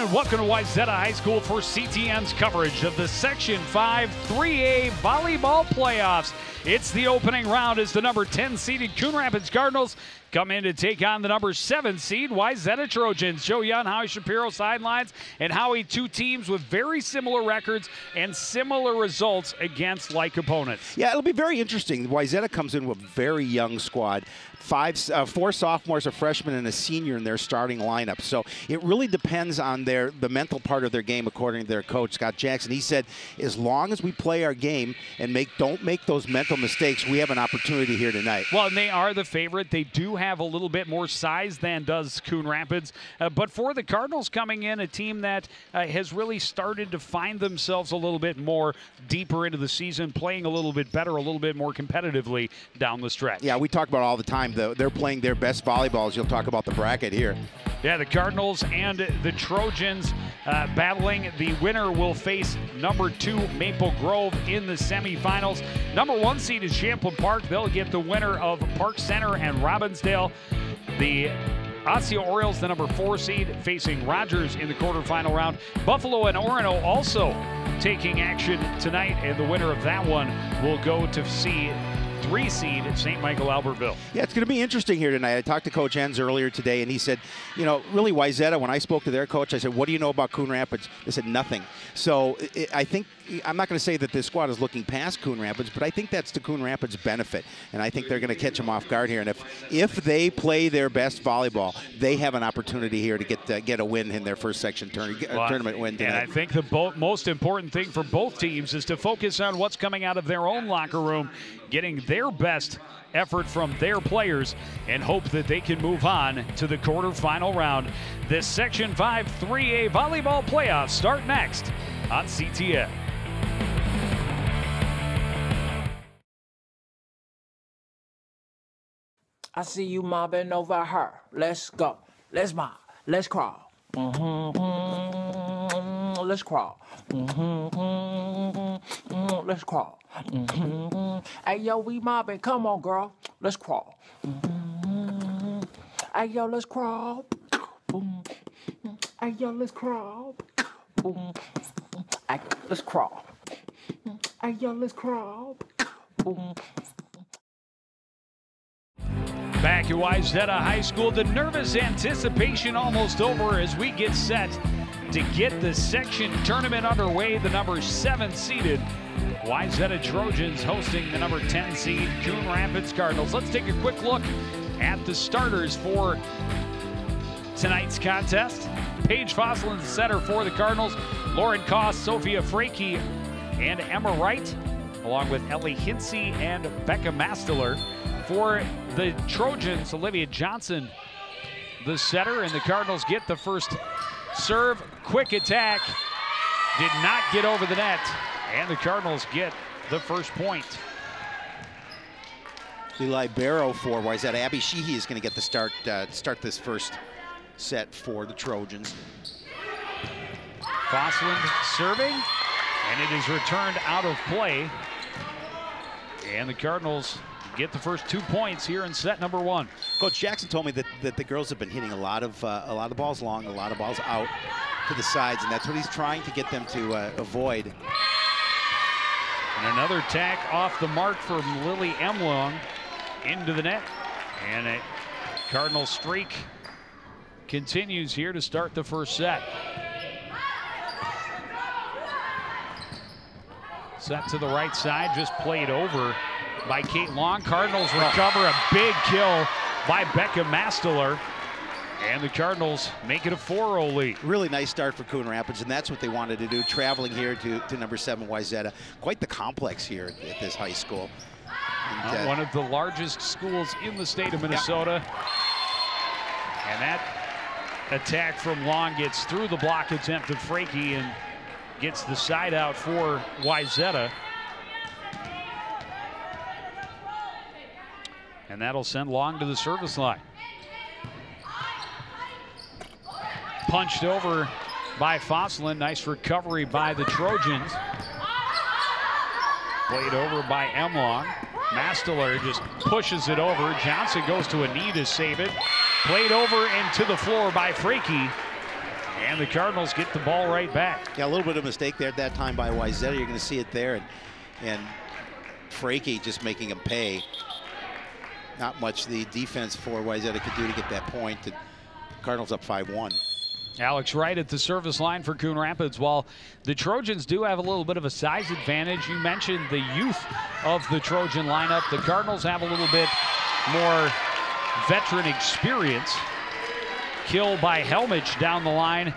And welcome to Wayzata High School for CTN's coverage of the Section 5 3A Volleyball Playoffs. It's the opening round as the number 10 seeded Coon Rapids Cardinals come in to take on the number 7 seed Wayzata Trojans. Joe Young, Howie Shapiro sidelines, and Howie, two teams with very similar records and similar results against like opponents. Yeah, it'll be very interesting. Wayzata comes in with a very young squad. Four sophomores, a freshman, and a senior in their starting lineup. So it really depends on the mental part of their game, according to their coach, Scott Jackson. He said, as long as we play our game and don't make those mental mistakes, we have an opportunity here tonight. Well, and they are the favorite. They do have a little bit more size than does Coon Rapids. But for the Cardinals coming in, a team that has really started to find themselves a little bit more deeper into the season, playing a little bit better, a little bit more competitively down the stretch. Yeah, we talk about all the time. They're playing their best volleyballs. You'll talk about the bracket here. Yeah, the Cardinals and the Trojans battling. The winner will face number 2 Maple Grove in the semifinals. Number 1 seed is Champlain Park. They'll get the winner of Park Center and Robbinsdale. The Osseo Orioles, the number 4 seed, facing Rogers in the quarterfinal round. Buffalo and Orono also taking action tonight, and the winner of that one will go to see 3 seed St. Michael Albertville. Yeah, it's going to be interesting here tonight. I talked to Coach Enns earlier today, and he said, you know, really Wayzata, when I spoke to their coach, I said, what do you know about Coon Rapids? They said nothing. So I think, I'm not going to say that this squad is looking past Coon Rapids, but I think that's to Coon Rapids' benefit, and I think they're going to catch them off guard here. And if they play their best volleyball, they have an opportunity here to get a win in their first section tournament win tonight. And I think the most important thing for both teams is to focus on what's coming out of their own locker room, getting their best effort from their players, and hope that they can move on to the quarterfinal round. This Section 5 3A Volleyball Playoffs start next on CTN. I see you mobbing over her. Let's go. Let's mob. Let's crawl. Let's crawl. Let's crawl. Hey, yo, we mobbing. Come on, girl. Let's crawl. Hey, yo, let's crawl. Hey, yo, let's crawl. Hey, let's crawl. Hey, yo, let's crawl. Back at Wayzata High School, the nervous anticipation almost over as we get set to get the section tournament underway. The number 7 seeded Wayzata Trojans hosting the number 10 seed Coon Rapids Cardinals. Let's take a quick look at the starters for tonight's contest. Paige Fosselin's the setter for the Cardinals. Lauren Koss, Sophia Frakey, and Emma Wright, along with Ellie Hinsey and Becca Masteler. For the Trojans, Olivia Johnson, the setter, and the Cardinals get the first serve. Quick attack, did not get over the net, and the Cardinals get the first point. The libero for Wayzata, Abby Sheehy, is going to get the start this first set for the Trojans. Fosselin serving, and it is returned out of play. And the Cardinals get the first 2 points here in set number 1. Coach Jackson told me that the girls have been hitting a lot of balls long, a lot of balls out to the sides, and that's what he's trying to get them to avoid. And another attack off the mark from Lily Emlong into the net, and a Cardinal streak continues here to start the first set. Set to the right side, just played over by Kate Long. Cardinals recover a big kill by Becca Masteler, and the Cardinals make it a 4-0 lead. Really nice start for Coon Rapids, and that's what they wanted to do, traveling here to number 7 Wayzata. Quite the complex here at this high school. And, one of the largest schools in the state of Minnesota. And that attack from Long gets through the block attempt of Frakey and gets the side out for Wayzata. And that'll send Long to the service line. Punched over by Fosselin. Nice recovery by the Trojans. Played over by Emlong. Masteler just pushes it over. Johnson goes to a knee to save it. Played over and to the floor by Frakey. And the Cardinals get the ball right back. Yeah, a little bit of a mistake there at that time by Wayzata. You're going to see it there. And Frankie just making him pay. Not much the defense for Wayzata could do to get that point. The Cardinals up 5-1. Alex Wright at the service line for Coon Rapids. While the Trojans do have a little bit of a size advantage, you mentioned the youth of the Trojan lineup. The Cardinals have a little bit more veteran experience. Kill by Helmich down the line.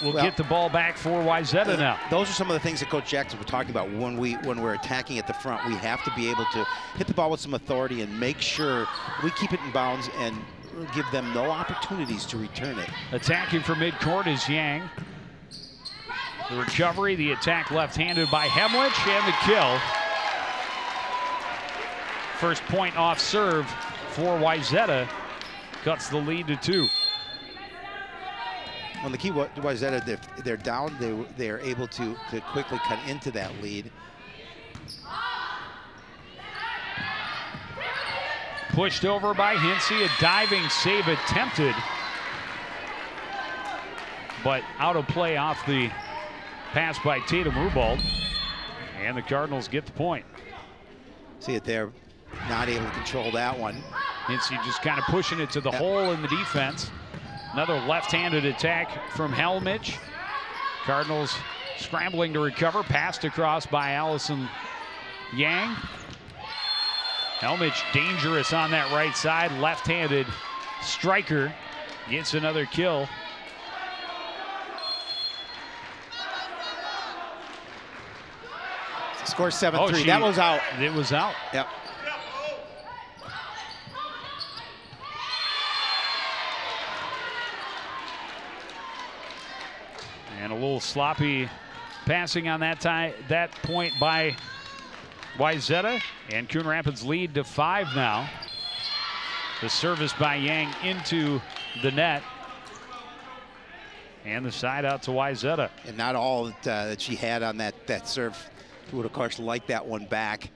We'll get the ball back for Wayzata now. Those are some of the things that Coach Jackson was talking about when we're attacking at the front. We have to be able to hit the ball with some authority and make sure we keep it in bounds and give them no opportunities to return it. Attacking from midcourt is Yang. The recovery, the attack left-handed by Hemlich, and the kill. First point off serve for Wayzata, cuts the lead to 2. Well, the key was that if they're down, they're able to quickly cut into that lead. Pushed over by Hinsey, a diving save attempted, but out of play off the pass by Tatum Rubald, and the Cardinals get the point. See it there, not able to control that one. Hinsey just kind of pushing it to the hole in the defense. Another left-handed attack from Helmich. Cardinals scrambling to recover, passed across by Allison Yang. Helmich dangerous on that right side, left-handed striker gets another kill. Score 7-3. That was out. It was out. Yep. And a little sloppy passing on that point by Wayzata, and Coon Rapids lead to 5 now. The service by Yang into the net, and the side out to Wayzata. And not all that she had on that serve. Would of course like that one back.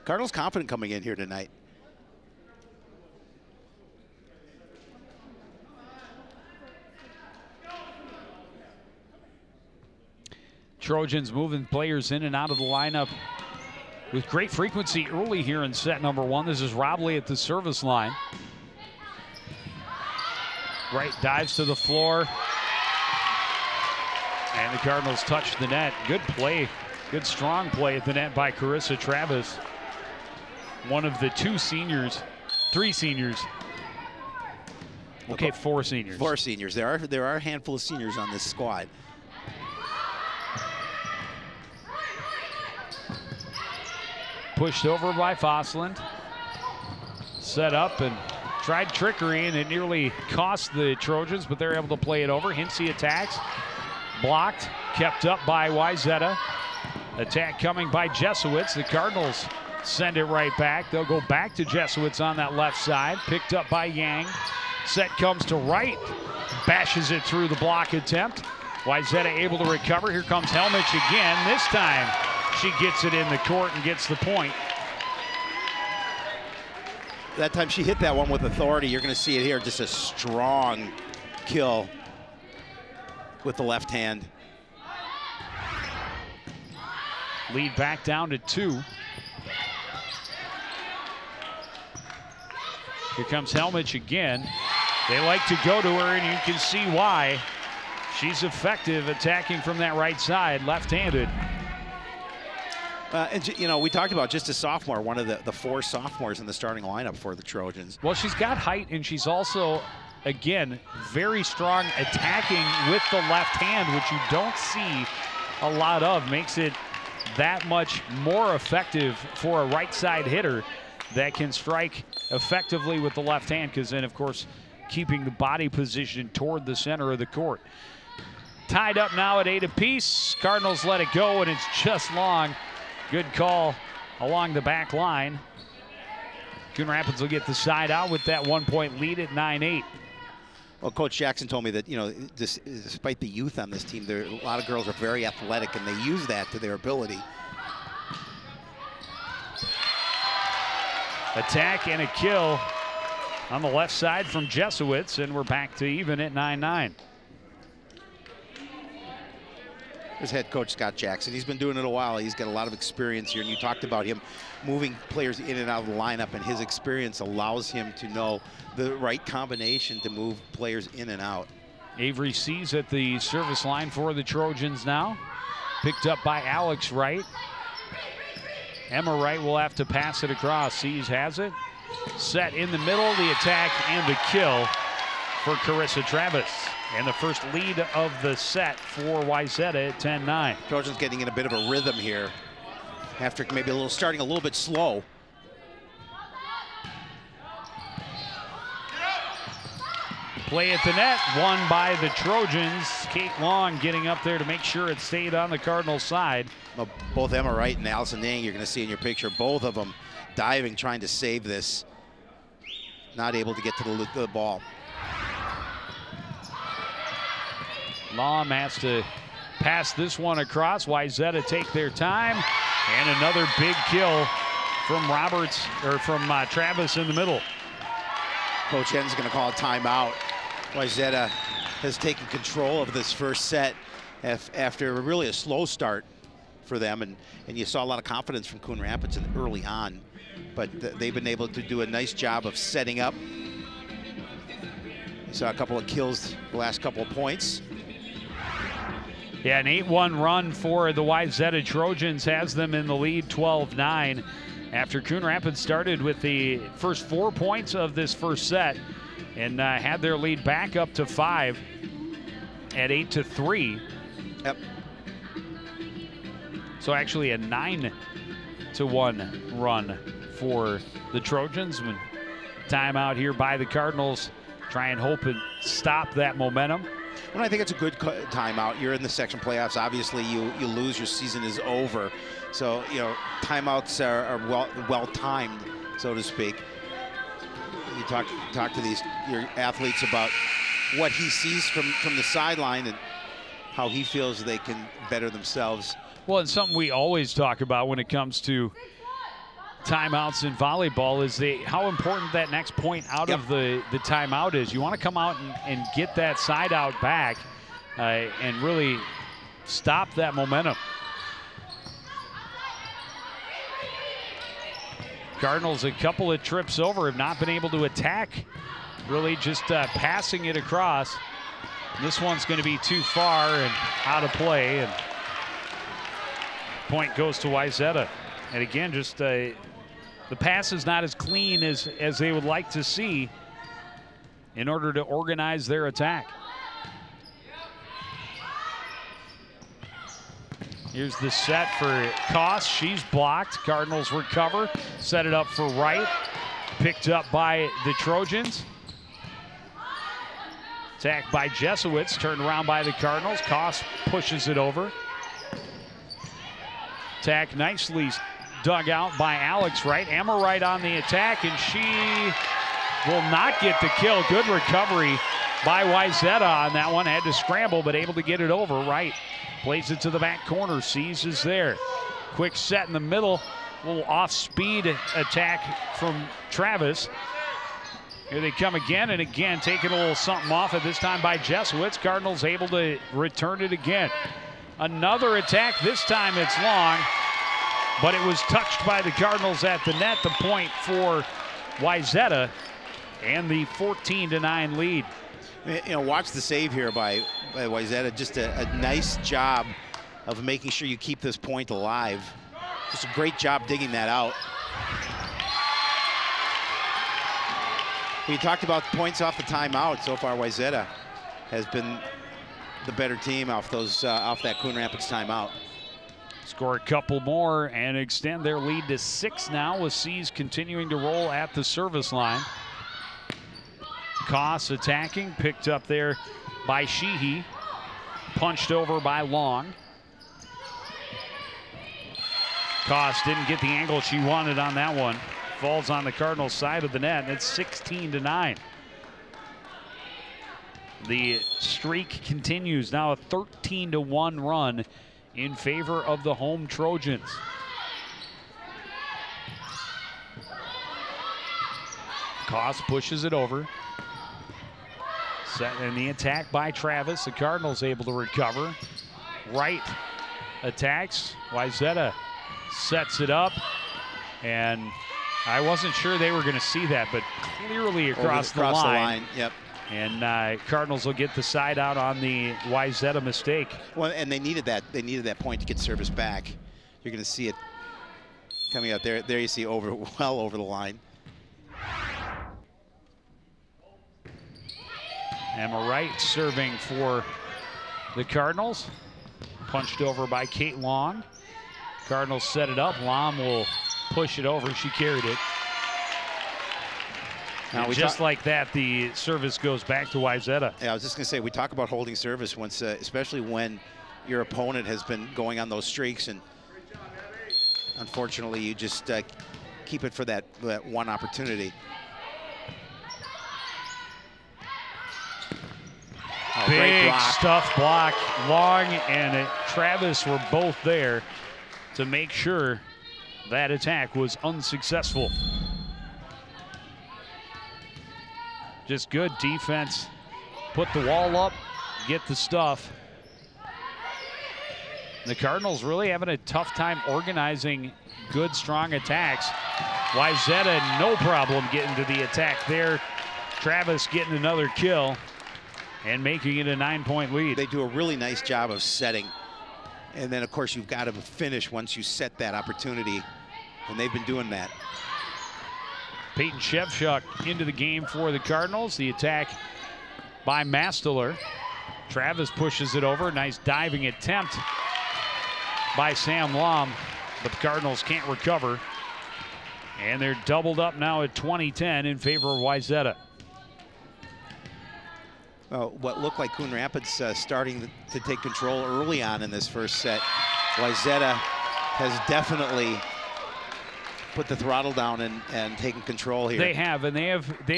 Cardinals confident coming in here tonight. Trojans moving players in and out of the lineup with great frequency early here in set number 1. This is Robley at the service line. Wright dives to the floor. And the Cardinals touch the net. Good play, good strong play at the net by Carissa Travis. One of the 3 seniors. Okay, 4 seniors. 4 seniors. There are a handful of seniors on this squad. Pushed over by Fosland. Set up and tried trickery, and it nearly cost the Trojans, but they're able to play it over. Hinsey attacks. Blocked, kept up by Wayzata. Attack coming by Jesowitz. The Cardinals send it right back. They'll go back to Jesowitz on that left side. Picked up by Yang. Set comes to Wright. Bashes it through the block attempt. Wayzata able to recover. Here comes Helmich again. This time she gets it in the court and gets the point. That time she hit that one with authority. You're going to see it here. Just a strong kill with the left hand. Lead back down to 2. Here comes Helmich again. They like to go to her, and you can see why. She's effective attacking from that right side, left-handed. And you know, we talked about just a sophomore, one of the 4 sophomores in the starting lineup for the Trojans. Well, she's got height, and she's also, again, very strong attacking with the left hand, which you don't see a lot of. Makes it that much more effective for a right side hitter that can strike effectively with the left hand, because then, of course, keeping the body position toward the center of the court. Tied up now at 8 apiece. Cardinals let it go, and it's just long. Good call along the back line. Coon Rapids will get the side out with that 1-point lead at 9-8. Well, Coach Jackson told me that, you know, despite the youth on this team, a lot of girls are very athletic, and they use that to their ability. Attack and a kill on the left side from Jesowitz, and we're back to even at 9-9. His head coach, Scott Jackson, he's been doing it a while. He's got a lot of experience here, and you talked about him moving players in and out of the lineup, and his experience allows him to know the right combination to move players in and out. Avery Sees at the service line for the Trojans now. Picked up by Alex Wright. Emma Wright will have to pass it across. Sees has it. Set in the middle, the attack and the kill for Carissa Travis. And the first lead of the set for Wayzata at 10-9. Trojans getting in a bit of a rhythm here after maybe starting a little bit slow. Play at the net, won by the Trojans. Kate Long getting up there to make sure it stayed on the Cardinals side. Well, both Emma Wright and Allison Nang, you're going to see in your picture, both of them diving, trying to save this. Not able to get to the ball. Long has to pass this one across. Wayzata take their time, and another big kill from Travis in the middle. Coach Hen's going to call a timeout. Wayzata has taken control of this first set after really a slow start for them, and you saw a lot of confidence from Coon Rapids early on, but they've been able to do a nice job of setting up. You saw a couple of kills the last couple of points. Yeah, an 8-1 run for the Wayzata Trojans has them in the lead 12-9 after Coon Rapids started with the first 4 points of this first set and had their lead back up to 5 at 8-3. Yep. So actually a 9-1 run for the Trojans. Timeout here by the Cardinals. Try and hope and stop that momentum. Well, I think it's a good timeout. You're in the section playoffs. Obviously, you lose, your season is over. So, you know, timeouts are well timed, so to speak. You talk to your athletes about what he sees from the sideline and how he feels they can better themselves. Well, it's something we always talk about when it comes to timeouts in volleyball is how important that next point out of the timeout is. You want to come out and get that side out back and really stop that momentum. Cardinals a couple of trips over, have not been able to attack, really just passing it across. This one's going to be too far and out of play, and point goes to Wayzata. And again, just the pass is not as clean as they would like to see in order to organize their attack. Here's the set for Koss. She's blocked. Cardinals recover. Set it up for Wright. Picked up by the Trojans. Attacked by Jesowitz. Turned around by the Cardinals. Koss pushes it over. Attack nicely dug out by Alex Wright. Emma Wright on the attack, and she will not get the kill. Good recovery by Wayzata on that one. Had to scramble, but able to get it over. Wright plays it to the back corner. Sees is there. Quick set in the middle. A little off-speed attack from Travis. Here they come again and again, taking a little something off at this time by Jesowitz. Cardinals able to return it again. Another attack. This time it's long, but it was touched by the Cardinals at the net. The point for Wayzata and the 14-9 lead. You know, watch the save here by Wayzata. Just a nice job of making sure you keep this point alive. Just a great job digging that out. We talked about points off the timeout. So far, Wayzata has been the better team off that Coon Rapids timeout. Score a couple more and extend their lead to 6 now, with Seas continuing to roll at the service line. Koss attacking, picked up there by Sheehy, punched over by Long. Koss didn't get the angle she wanted on that one. Falls on the Cardinals' side of the net, and it's 16-9. The streak continues, now a 13-1 run in favor of the home Trojans. Koss pushes it over. Set in the attack by Travis. The Cardinals able to recover. Wright attacks. Wayzata sets it up. And I wasn't sure they were going to see that, but clearly across the line. Yep. And Cardinals will get the side out on the Wayzata mistake. Well, and they needed that. They needed that point to get service back. You're going to see it coming out there. There you see well over the line. Emma Wright serving for the Cardinals. Punched over by Kate Long. Cardinals set it up. Lom will push it over. She carried it. Now just like that, the service goes back to Wayzata. Yeah, I was just going to say, we talk about holding service once, especially when your opponent has been going on those streaks, and unfortunately, you just keep it for that one opportunity. Oh, big stuff block. Long and Travis were both there to make sure that attack was unsuccessful. Just good defense. Put the wall up, get the stuff. The Cardinals really having a tough time organizing good, strong attacks. Wayzata, no problem getting to the attack there. Travis getting another kill and making it a 9-point lead. They do a really nice job of setting. And then, of course, you've got to finish once you set that opportunity. And they've been doing that. Peyton Shevchuk into the game for the Cardinals. The attack by Mastler. Travis pushes it over. Nice diving attempt by Sam Lom, but the Cardinals can't recover. And they're doubled up now at 20-10 in favor of Wayzata. Well, what looked like Coon Rapids starting to take control early on in this first set. Wayzata has definitely put the throttle down and taken control here. They have, and they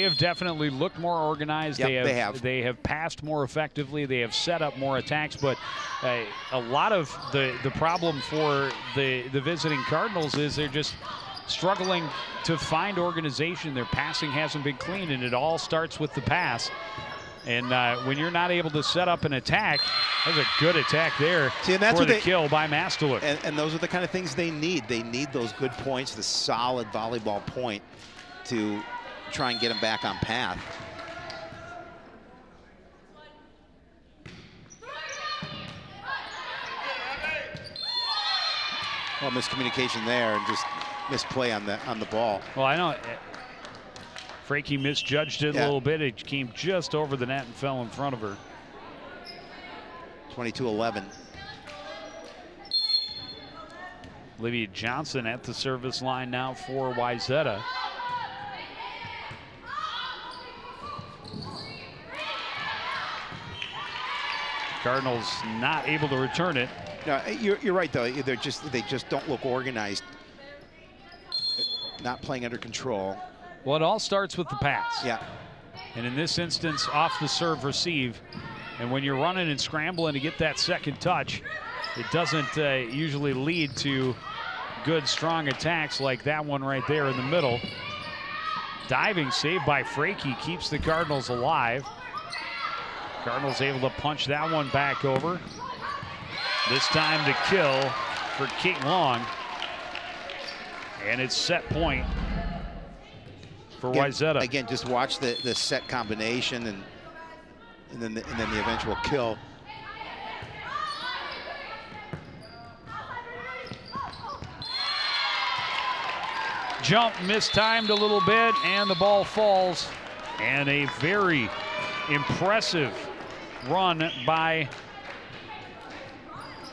have definitely looked more organized. Yep, they have passed more effectively. They have set up more attacks, but a lot of the problem for the visiting Cardinals is they're just struggling to find organization. Their passing hasn't been clean, and it all starts with the pass. And when you're not able to set up an attack, that's a good attack there. See, and that's for what the kill by Mastler. And those are the kind of things they need. They need those good points, the solid volleyball point, to try and get them back on path. Well, miscommunication there, and just misplay on the ball. Well, I know. Frakey misjudged it a little bit. It came just over the net and fell in front of her. 22-11. Olivia Johnson at the service line now for Wayzata. Cardinals not able to return it. No, you're right though. They just don't look organized. Not playing under control. Well, it all starts with the pass. Yeah. And in this instance, off the serve receive. And when you're running and scrambling to get that second touch, it doesn't usually lead to good, strong attacks like that one right there in the middle. Diving save by Frakey keeps the Cardinals alive. Cardinals able to punch that one back over. This time to kill for Kate Long. And it's set point for Wayzata. Again, just watch the set combination and then the eventual kill. Jump mistimed a little bit, and the ball falls. And a very impressive run by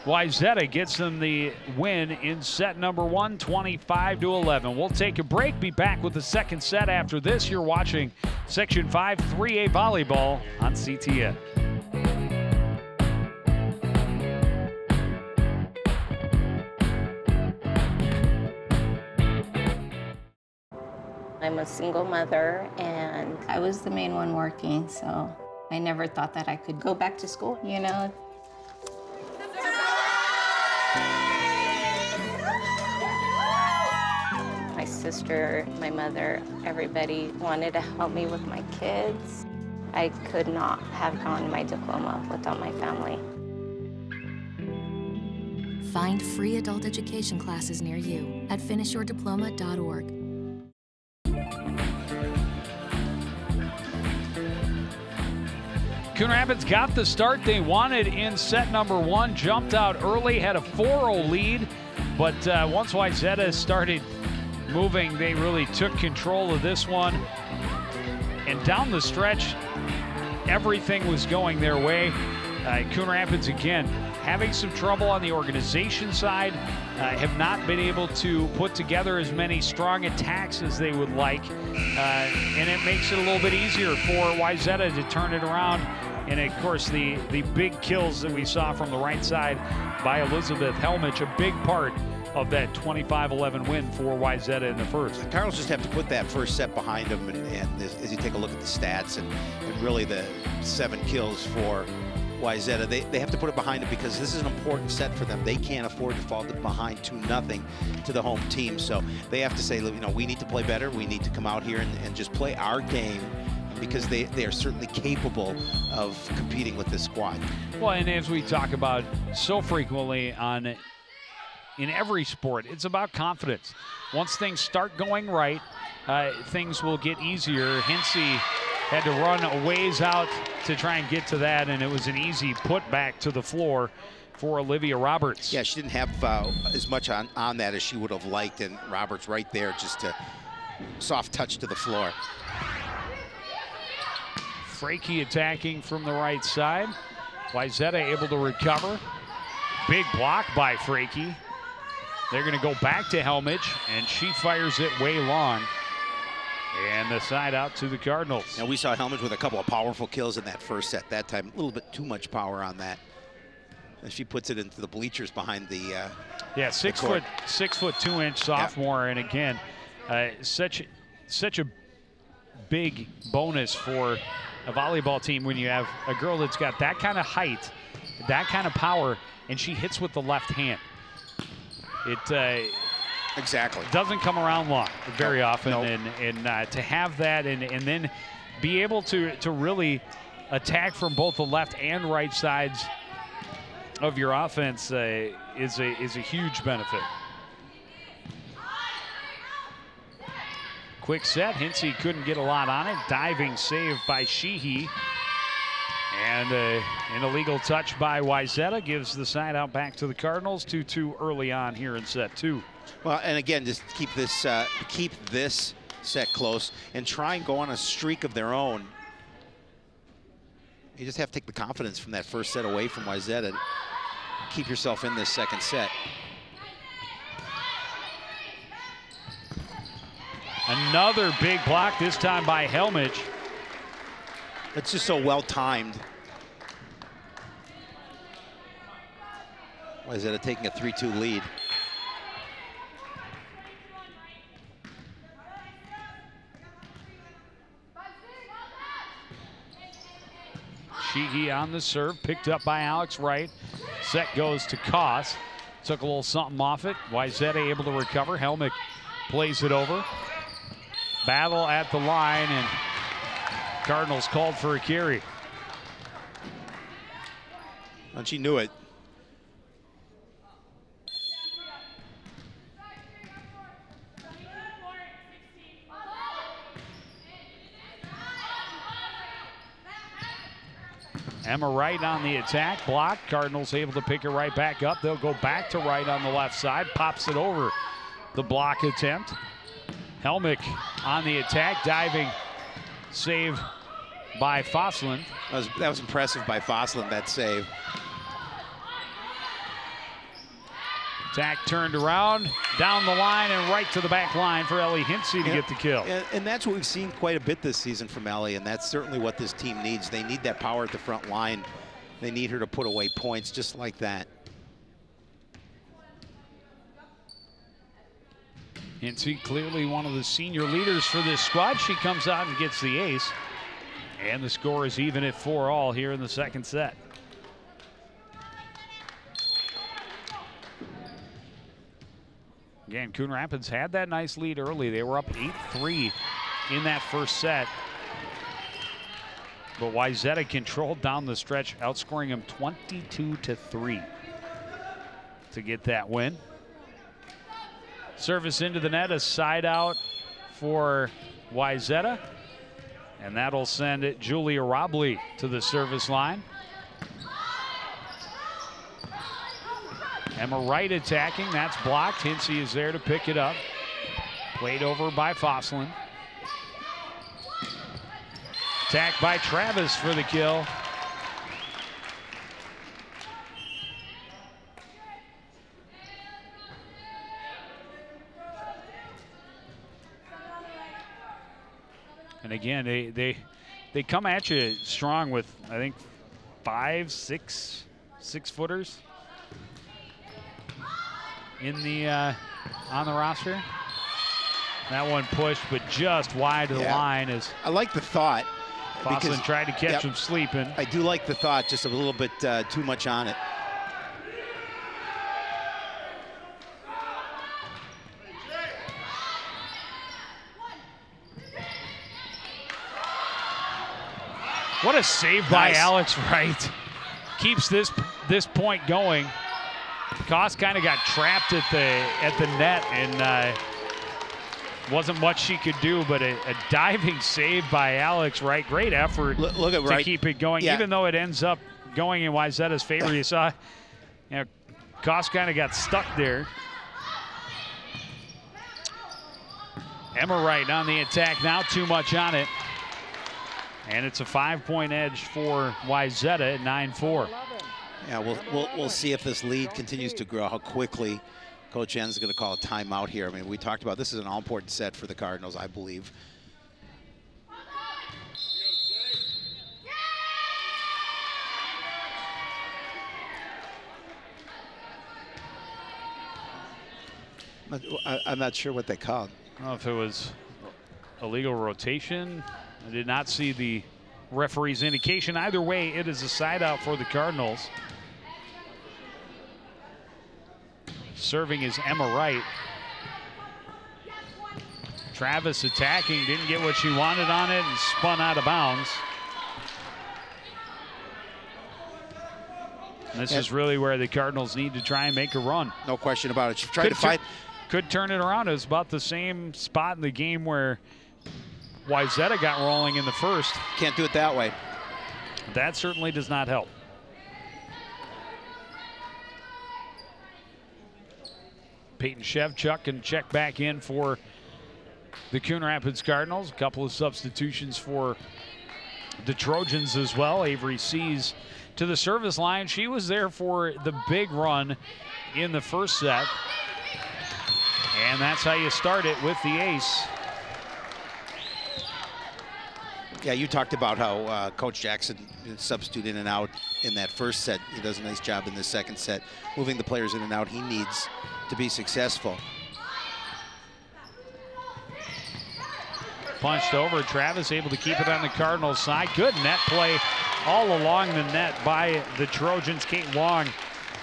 Wayzata gets them the win in set number 1, 25-11. We'll take a break, be back with the second set after this. You're watching Section 5 3A Volleyball on CTN. I'm a single mother, and I was the main one working, so I never thought that I could go back to school, you know. sister, my mother, everybody wanted to help me with my kids. I could not have gotten my diploma without my family. Find free adult education classes near you at finishyourdiploma.org. Coon Rapids got the start they wanted in set number 1, jumped out early, had a 4-0 lead, but once Wayzata started moving, they really took control of this one. And down the stretch, everything was going their way. Coon Rapids, again, having some trouble on the organization side, have not been able to put together as many strong attacks as they would like. And it makes it a little bit easier for Wayzata to turn it around. And of course, the big kills that we saw from the right side by Elizabeth Helmich, a big part of that 25-11 win for Wayzata in the first. The Cardinals just have to put that first set behind them, and as you take a look at the stats and really the 7 kills for Wayzata, they have to put it behind them because this is an important set for them. They can't afford to fall behind 2-0 to the home team. So they have to say, you know, we need to play better. We need to come out here and just play our game, because they are certainly capable of competing with this squad. Well, and as we talk about so frequently in every sport, it's about confidence. Once things start going right, things will get easier. Hinsey had to run a ways out to try and get to that, and it was an easy put back to the floor for Olivia Roberts. Yeah, she didn't have as much on that as she would have liked, and Roberts right there, just a soft touch to the floor. Frakey attacking from the right side. Wayzata able to recover. Big block by Frakey. They're going to go back to Helmich, and she fires it way long. And the side out to the Cardinals. And we saw Helmich with a couple of powerful kills in that first set. That time, a little bit too much power on that. And she puts it into the bleachers behind the yeah, 6 foot 2 inch sophomore. Yeah. And again, such a big bonus for a volleyball team when you have a girl that's got that kind of height, that kind of power, and she hits with the left hand. It exactly doesn't come around very often, nope. and to have that and then be able to really attack from both the left and right sides of your offense is a huge benefit. Quick set, Hinsey couldn't get a lot on it. Diving save by Sheehy. And an illegal touch by Wayzata gives the side out back to the Cardinals. 2-2 early on here in set 2. Well, and again, just keep this set close and try and go on a streak of their own. You just have to take the confidence from that first set away from Wayzata. Keep yourself in this second set. Another big block, this time by Helmich. It's just so well timed. Wayzata taking a 3-2 lead. Sheehy on the serve, picked up by Alex Wright. Set goes to Koss. Took a little something off it. Wayzata able to recover. Helmich plays it over. Battle at the line, and Cardinals called for a carry. And she knew it. Emma Wright on the attack, block. Cardinals able to pick it right back up. They'll go back to Wright on the left side, pops it over the block attempt. Helmich on the attack, diving save by Fosland. That was impressive by Fosland, that save. Attack turned around, down the line, and right to the back line for Ellie Hinsey to get the kill. And that's what we've seen quite a bit this season from Ellie, and that's certainly what this team needs. They need that power at the front line. They need her to put away points just like that. Hinsey, clearly one of the senior leaders for this squad. She comes out and gets the ace. And the score is even at 4-all here in the second set. Again, Coon Rapids had that nice lead early. They were up 8-3 in that first set. But Wayzata controlled down the stretch, outscoring them 22-3 to get that win. Service into the net, a side out for Wayzata. And that'll send Julia Robley to the service line. Emma Wright attacking, that's blocked. Hinsey is there to pick it up. Played over by Fosslin. Attacked by Travis for the kill. And again, they come at you strong with, I think, 5, 6 6-footers in the on the roster. That one pushed, but just wide of the line. As I like the thought. Fosslin tried to catch him sleeping. I do like the thought, just a little bit too much on it. What a save by Alex Wright. Keeps this point going. Koss kind of got trapped at the net, and wasn't much she could do, but a diving save by Alex Wright. Great effort look at Wright. To keep it going, even though it ends up going in Wayzata's favor. You saw, Koss kind of got stuck there. Emma Wright on the attack now, too much on it. And it's a 5-point edge for Wayzata at 9-4. Yeah, we'll see if this lead continues to grow, how quickly Coach En's going to call a timeout here. I mean, we talked about this is an all-important set for the Cardinals, I believe. I'm not sure what they called. I don't know if it was illegal rotation. I did not see the referee's indication. Either way, it is a side out for the Cardinals. Serving is Emma Wright. Travis attacking, didn't get what she wanted on it and spun out of bounds. And this is really where the Cardinals need to try and make a run. No question about it. She tried to fight. Could turn it around. It was about the same spot in the game where Wayzata got rolling in the first. Can't do it that way. That certainly does not help. Peyton Shevchuk can check back in for the Coon Rapids Cardinals. A couple of substitutions for the Trojans as well. Avery Sees to the service line. She was there for the big run in the first set. And that's how you start it with the ace. Yeah, you talked about how Coach Jackson substitute in and out in that first set. He does a nice job in the second set, moving the players in and out he needs to be successful. Punched over. Travis able to keep it on the Cardinals side. Good net play all along the net by the Trojans. Kate Long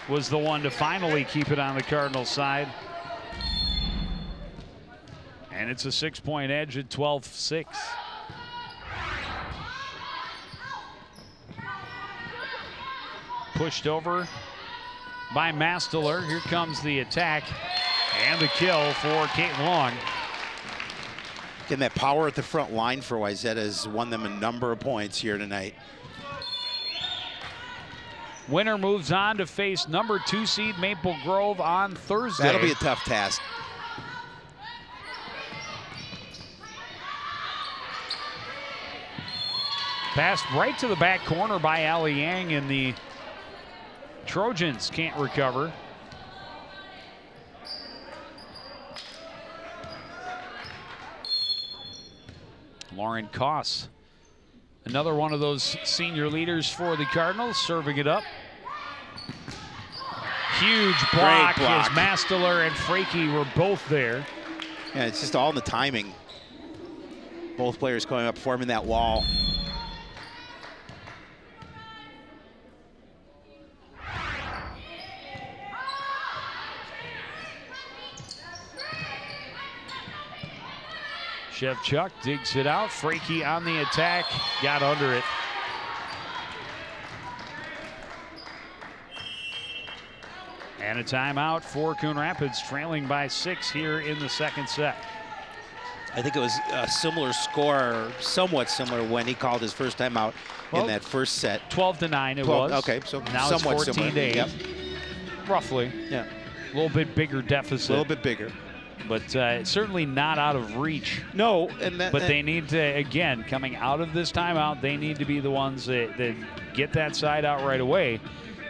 was the one to finally keep it on the Cardinals side. And it's a 6-point edge at 12-6. Pushed over by Masteler. Here comes the attack and the kill for Kate Long. Getting that power at the front line for Wayzata has won them a number of points here tonight. Winner moves on to face number 2 seed Maple Grove on Thursday. That'll be a tough task. Passed right to the back corner by Ali Yang, and the Trojans can't recover. Lauren Koss, another one of those senior leaders for the Cardinals, serving it up. Huge block as Masteler and Frakey were both there. Yeah, it's just all in the timing. Both players going up, forming that wall. Shevchuk digs it out. Frakey on the attack, got under it. And a timeout for Coon Rapids, trailing by 6 here in the second set. I think it was a similar score, somewhat similar, when he called his first timeout in that first set. 12-9 it 12, was. Okay, so now somewhat it's 14-8. Yep. Roughly. Yeah. A little bit bigger deficit. A little bit bigger. But certainly not out of reach. No, but they need to, again, coming out of this timeout, they need to be the ones that get that side out right away,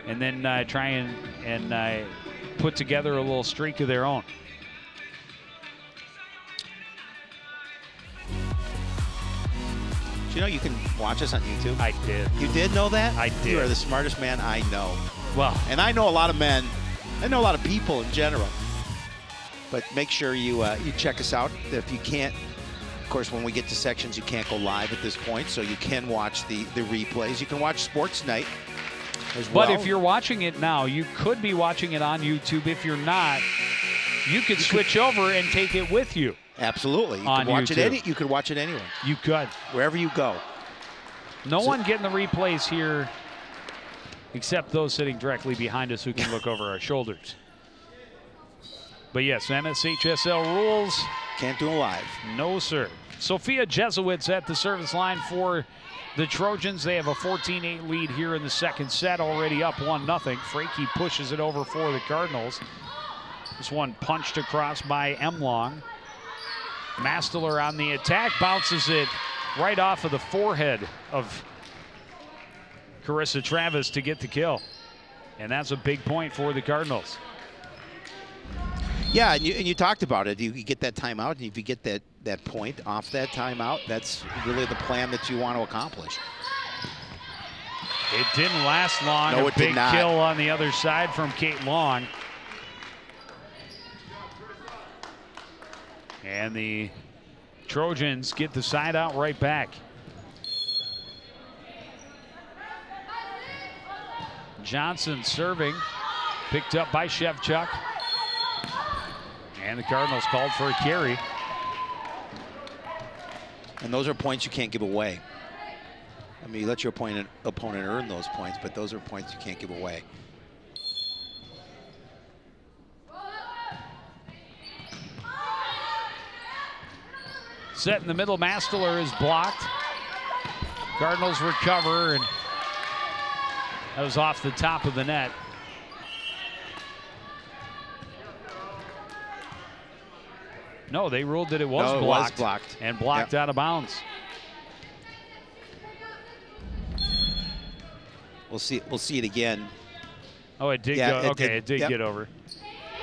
and then try and put together a little streak of their own. You know, you can watch us on YouTube. I did. You did know that? I did. You are the smartest man I know. Well, and I know a lot of men. I know a lot of people in general. But make sure you check us out. If you can't, of course, when we get to sections, you can't go live at this point, so you can watch the replays. You can watch Sports Night as well. But if you're watching it now, you could be watching it on YouTube. If you're not, you could switch over and take it with you. Absolutely. You on could watch YouTube. it. You could watch it anywhere. You could. Wherever you go. No one getting the replays here except those sitting directly behind us who can look over our shoulders. But yes, MSHSL rules. Can't do it live. No, sir. Sophia Jesuits at the service line for the Trojans. They have a 14-8 lead here in the second set, already up 1-0. Frakey pushes it over for the Cardinals. This one punched across by Emlong. Mastler on the attack, bounces it right off of the forehead of Carissa Travis to get the kill. And that's a big point for the Cardinals. Yeah, and you talked about it. You get that timeout, and if you get that point off that timeout, that's really the plan that you want to accomplish. It didn't last long. No, a big kill on the other side from Kate Long. And the Trojans get the side out right back. Johnson serving, picked up by Shevchuk. And the Cardinals called for a carry. And those are points you can't give away. I mean, you let your opponent earn those points, but those are points you can't give away. Set in the middle, Mastler is blocked. Cardinals recover, and that was off the top of the net. No, they ruled that it was blocked. It was blocked. And blocked out of bounds. We'll see it again. Oh, it did go. Okay, it did get over.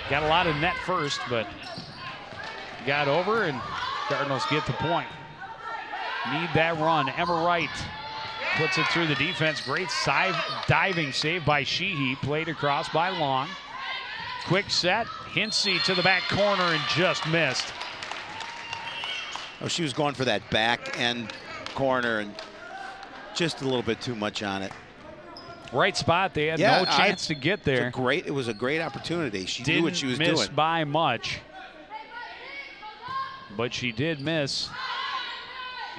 Got a lot of net first, but got over, and Cardinals get the point. Need that run. Emma Wright puts it through the defense. Great diving save by Sheehy. Played across by Long. Quick set. Hinsey to the back corner and just missed. Oh, she was going for that back end corner and just a little bit too much on it. Right spot. They had no chance to get there. It was a great opportunity. She knew what she was doing. Didn't miss by much. But she did miss.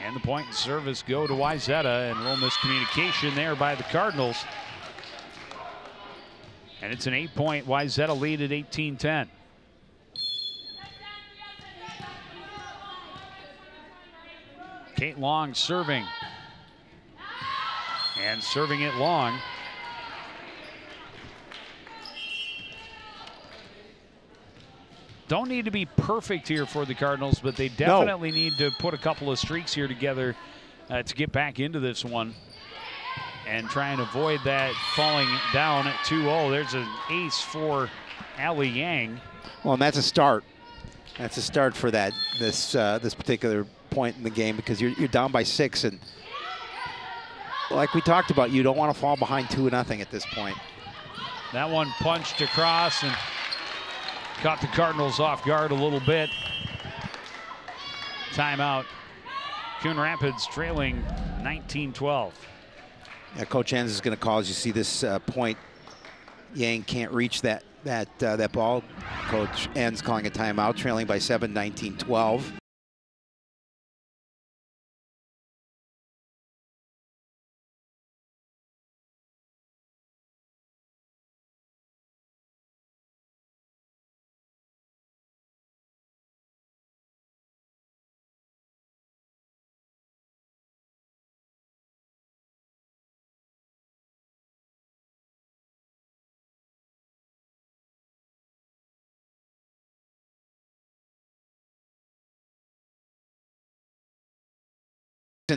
And the point and service go to Wayzata, and a little miscommunication there by the Cardinals. And it's an 8-point Wayzata lead at 18-10. Kate Long serving. And serving it long. Don't need to be perfect here for the Cardinals, but they definitely need to put a couple of streaks here together to get back into this one and try and avoid that falling down at 2-0. There's an ace for Allie Yang. Well, and that's a start. That's a start for this particular point in the game, because you're down by 6, and like we talked about, you don't want to fall behind 2-0 at this point. That one punched across and caught the Cardinals off guard a little bit. Timeout. Coon Rapids trailing 19-12. Yeah, Coach Enns is going to call as you see this point. Yang can't reach that ball. Coach Enns calling a timeout, trailing by 7, 19-12.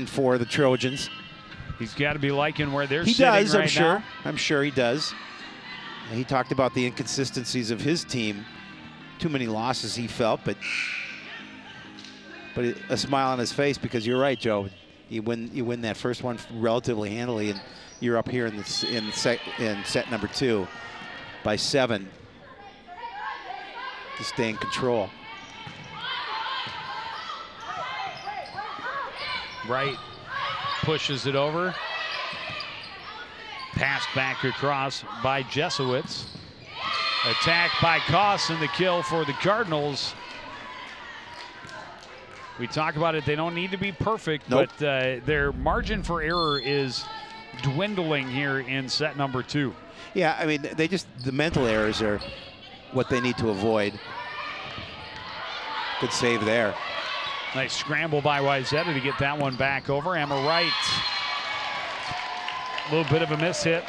for the Trojans. He's got to be liking where they're He sitting does, right I'm sure. now. I'm sure he does. And he talked about the inconsistencies of his team. Too many losses, he felt, but a smile on his face, because you're right, Joe. You win that first one relatively handily, and you're up here in set number 2 by 7 to stay in control. Wright pushes it over. Passed back across by Jesowitz. Attacked by Koss, and the kill for the Cardinals. We talk about it, they don't need to be perfect, nope. but their margin for error is dwindling here in set number 2. Yeah, I mean, the mental errors are what they need to avoid. Good save there. Nice scramble by Wayzata to get that one back over. Emma Wright. A little bit of a miss hit.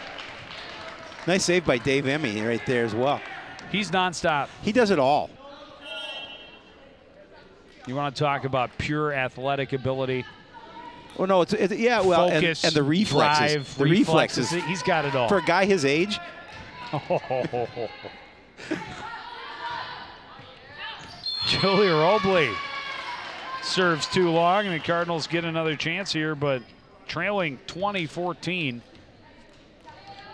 Nice save by Dave Emmy right there as well. He's nonstop. He does it all. You want to talk about pure athletic ability? Oh no, yeah, well, focus, and the reflexes. Drive, the reflexes. He's got it all. For a guy his age. Julia Robley serves too long, and the Cardinals get another chance here, but trailing 20-14.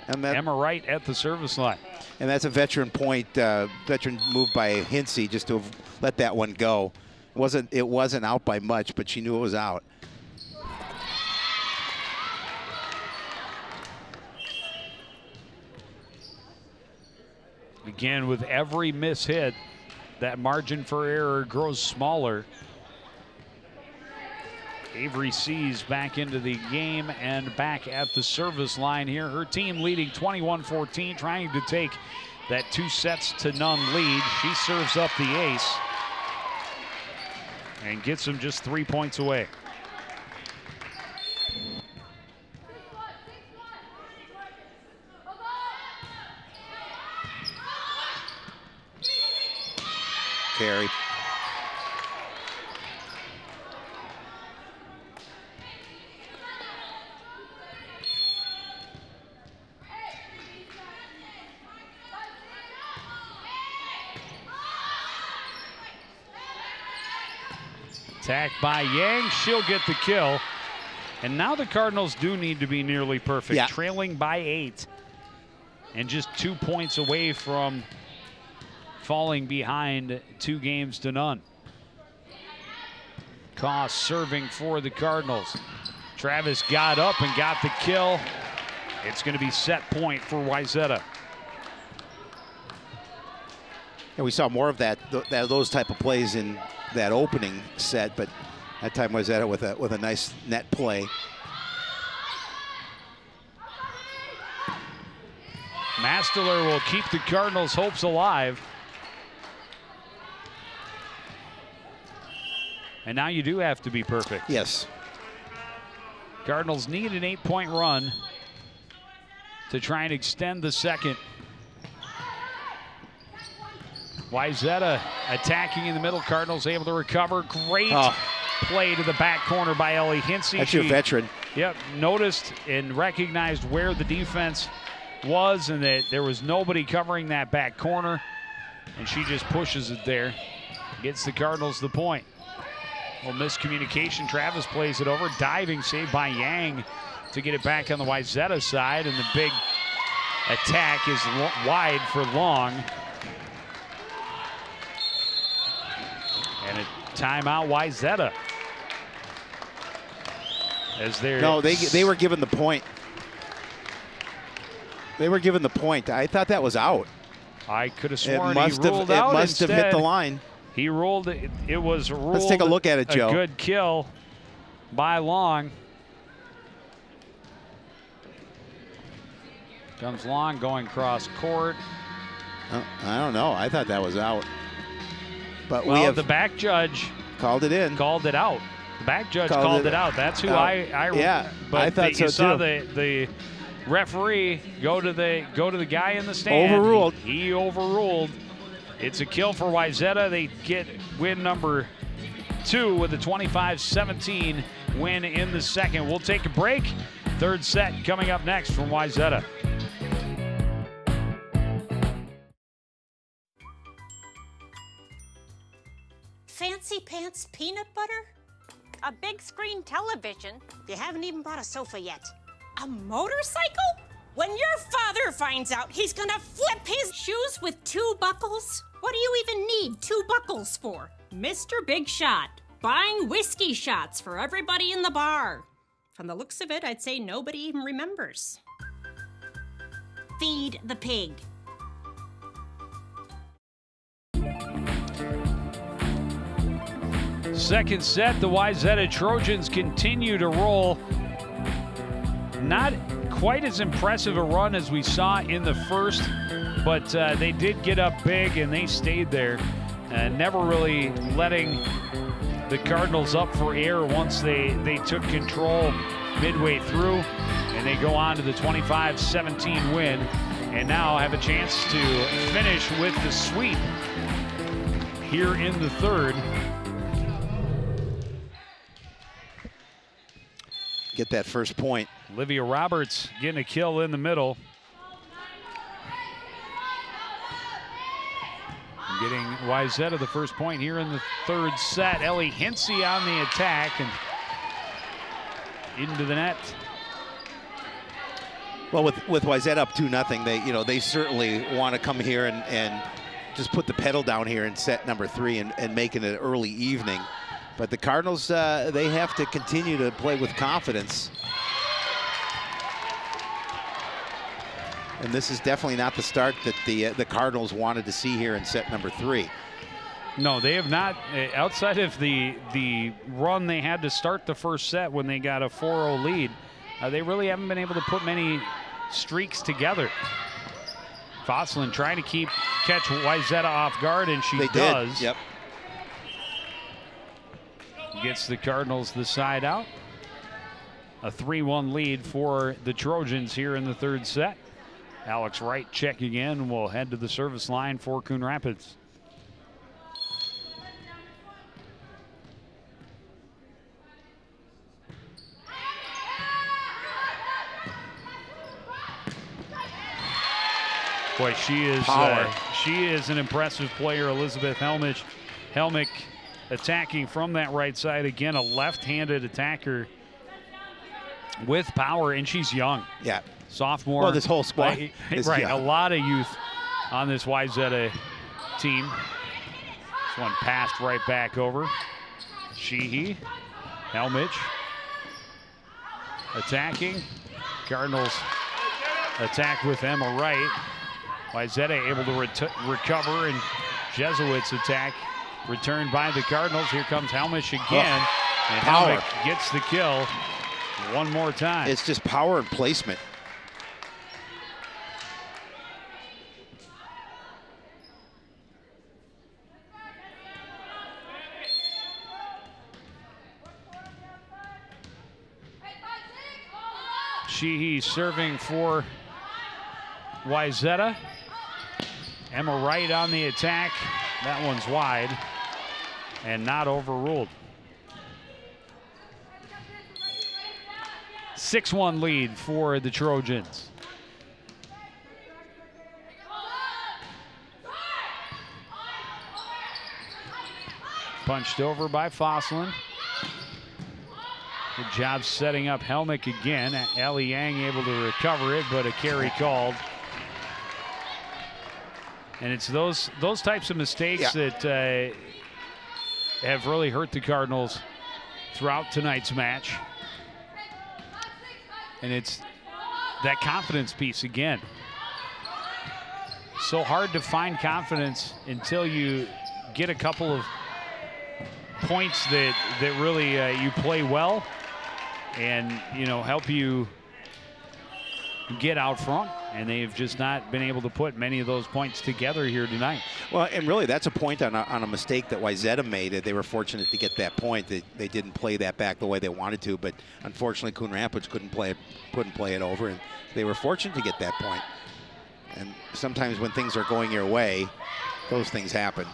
And Emma Wright at the service line. And that's a veteran point, veteran move by Hinsey just to let that one go. It wasn't out by much, but she knew it was out. Again, with every miss hit, that margin for error grows smaller. Avery Seas back into the game and back at the service line here. Her team leading 21-14, trying to take that 2-0 lead. She serves up the ace and gets them just 3 points away. Carry. Attacked by Yang, she'll get the kill. And now the Cardinals do need to be nearly perfect, yeah. Trailing by 8 and just 2 points away from falling behind 2-0. Koss serving for the Cardinals. Travis got up and got the kill. It's going to be set point for Wayzata. And we saw more of those type of plays in that opening set, but that time Wayzata with a nice net play. Mastler will keep the Cardinals' hopes alive. And now you do have to be perfect. Yes. Cardinals need an 8-point run to try and extend the second. Wayzata attacking in the middle. Cardinals able to recover. Great play to the back corner by Ellie Hinsey. That's your veteran. Yep, noticed and recognized where the defense was and that there was nobody covering that back corner. And she just pushes it there. Gets the Cardinals the point. Well, miscommunication. Travis plays it over. Diving save by Yang to get it back on the Wayzata side. And the big attack is wide for Long. And a timeout, Wayzata. As they're no, they were given the point. They were given the point. I thought that was out. I could have sworn it he ruled out. It must have hit the line. He ruled it. It was ruled. Let's take a look at it, Joe. A good kill by Long. Comes Long going cross court. I don't know. I thought that was out. But well, the back judge called it in. Called it out. The back judge called it out. That's who yeah, but I thought you so saw too. the referee go to the guy in the stand. Overruled. He overruled. It's a kill for Wayzata. They get win number 2 with a 25-17 win in the second. We'll take a break. Third set coming up next from Wayzata. Fancy pants peanut butter? A big screen television? You haven't even brought a sofa yet. A motorcycle? When your father finds out, he's gonna flip his shoes with 2 buckles? What do you even need 2 buckles for? Mr. Big Shot, buying whiskey shots for everybody in the bar. From the looks of it, I'd say nobody even remembers. Feed the pig. Second set, the Wayzata Trojans continue to roll. Not quite as impressive a run as we saw in the first, but they did get up big and they stayed there. Never really letting the Cardinals up for air once they took control midway through, and they go on to the 25-17 win, and now have a chance to finish with the sweep here in the third. Get that first point. Olivia Roberts getting a kill in the middle. Getting Wayzata the first point here in the third set. Ellie Hinsey on the attack and into the net. Well, with Wayzata up 2-0, they certainly want to come here and just put the pedal down here in set number 3 and make it an early evening. But the Cardinals, they have to continue to play with confidence. And this is definitely not the start that the Cardinals wanted to see here in set number 3. No, they have not. Outside of the run they had to start the first set when they got a 4-0 lead, they really haven't been able to put many streaks together. Fosslin trying to catch Wayzata off guard, and she does. Yep. Gets the Cardinals the side out. A 3-1 lead for the Trojans here in the third set. Alex Wright check again. We'll head to the service line for Coon Rapids. Boy, she is an impressive player, Elizabeth Helmick attacking from that right side. Again, a left-handed attacker with power, and she's young. Yeah. Sophomore. Well, this whole squad is right, young. A lot of youth on this Wayzata team. This one passed right back over. Sheehy, Helmich attacking. Cardinals attack with Emma Wright. Wayzata able to recover, and Jesuits attack returned by the Cardinals. Here comes Helmich again, and Helmich gets the kill one more time. It's just power and placement. Sheehy serving for Wayzata. Emma Wright on the attack. That one's wide and not overruled. 6-1 lead for the Trojans. Punched over by Fosslin. Good job setting up Helmick again. Ellie Yang able to recover it, but a carry called. And it's those types of mistakes that have really hurt the Cardinals throughout tonight's match. And it's that confidence piece again. So hard to find confidence until you get a couple of points that really you play well and help you get out front, and they've just not been able to put many of those points together here tonight. Well, and really that's a point on a mistake that Wayzata made. They were fortunate to get that point. They didn't play that back the way they wanted to, but unfortunately Coon Rapids couldn't play it over, and they were fortunate to get that point. And sometimes when things are going your way, those things happen.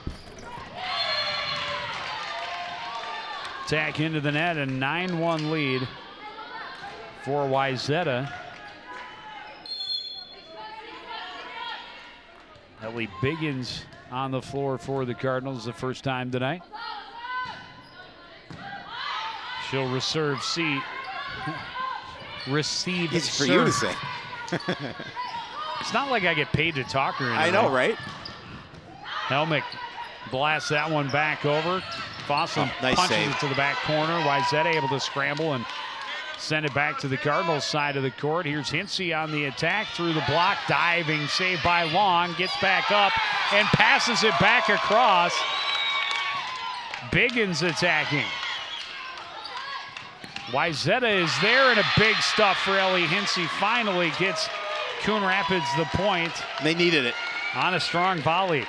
Attack into the net, a 9-1 lead for Wayzata. Ellie Biggins on the floor for the Cardinals the first time tonight. She'll receive It's for you to say. It's not like I get paid to talk or anything. I know, right? Helmick blasts that one back over. Fossum nice punches save. it to the back corner. Wayzata able to scramble and send it back to the Cardinals side of the court. Here's Hinsey on the attack through the block. Diving save by Long. Gets back up and passes it back across. Biggins attacking. Wayzata is there, and a big stuff for Ellie Hinsey. Finally gets Coon Rapids the point. They needed it. On a strong volley.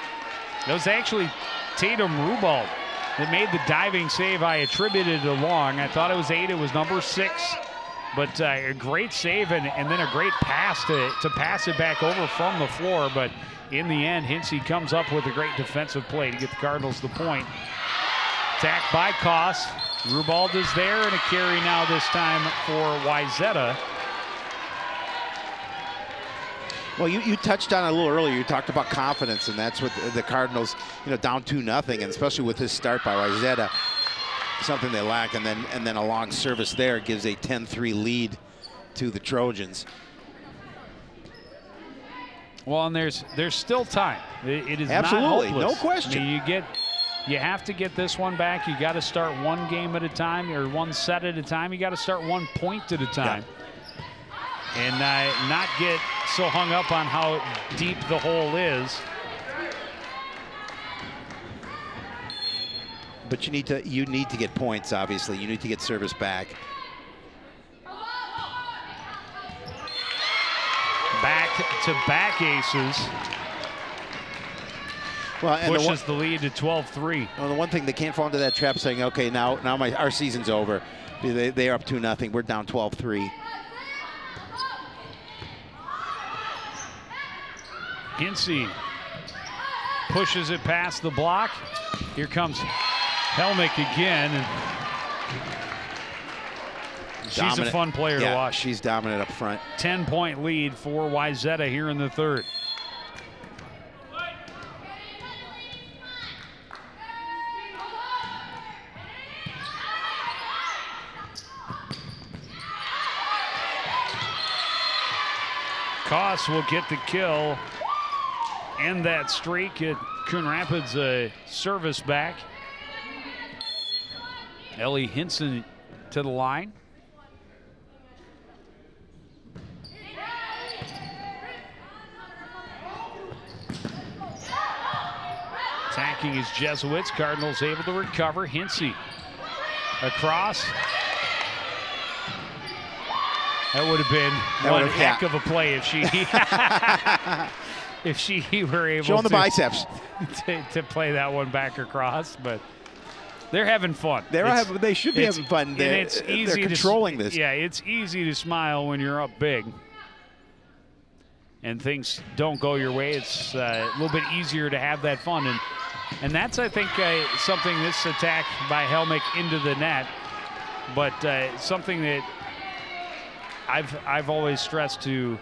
It was actually Tatum Rubald that made the diving save. I attributed to Long. I thought it was 8. It was number 6. But a great save and then a great pass to pass it back over from the floor. But in the end, Hinsey comes up with a great defensive play to get the Cardinals the point. Attack by Koss. Rubald is there, and a carry now this time for Wayzata. Well, you touched on it a little earlier. You talked about confidence, and that's what the Cardinals, down 2-0, and especially with this start by Wayzata, something they lack. And then a long service there gives a 10-3 lead to the Trojans. Well, and there's still time. It is absolutely not hopeless. No question. I mean, you have to get this one back. You got to start one game at a time, or one set at a time. You got to start 1 point at a time. Yeah. And not get so hung up on how deep the hole is. But you need to get points, obviously. You need to get service back. Back-to-back aces. Well, and pushes the lead to 12-3. Well, the one thing, they can't fall into that trap saying, okay, now our season's over. They are up 2-0. We're down 12-3. Hinsey pushes it past the block. Here comes Helmick again. She's a fun player to watch. She's dominant up front. 10-point lead for Wayzata here in the third. Koss will get the kill. End that streak at Coon Rapids, a service back. Ellie Hinson to the line. Attacking is Jesuits. Cardinals able to recover. Hinsey across. That would have been one heck of a play if she if she were able showing the biceps to play that one back across. But they're having fun. They should be having fun. They're controlling this. Yeah, it's easy to smile when you're up big and things don't go your way. It's a little bit easier to have that fun, and that's, I think, something, this attack by Helmick into the net, but something that I've always stressed to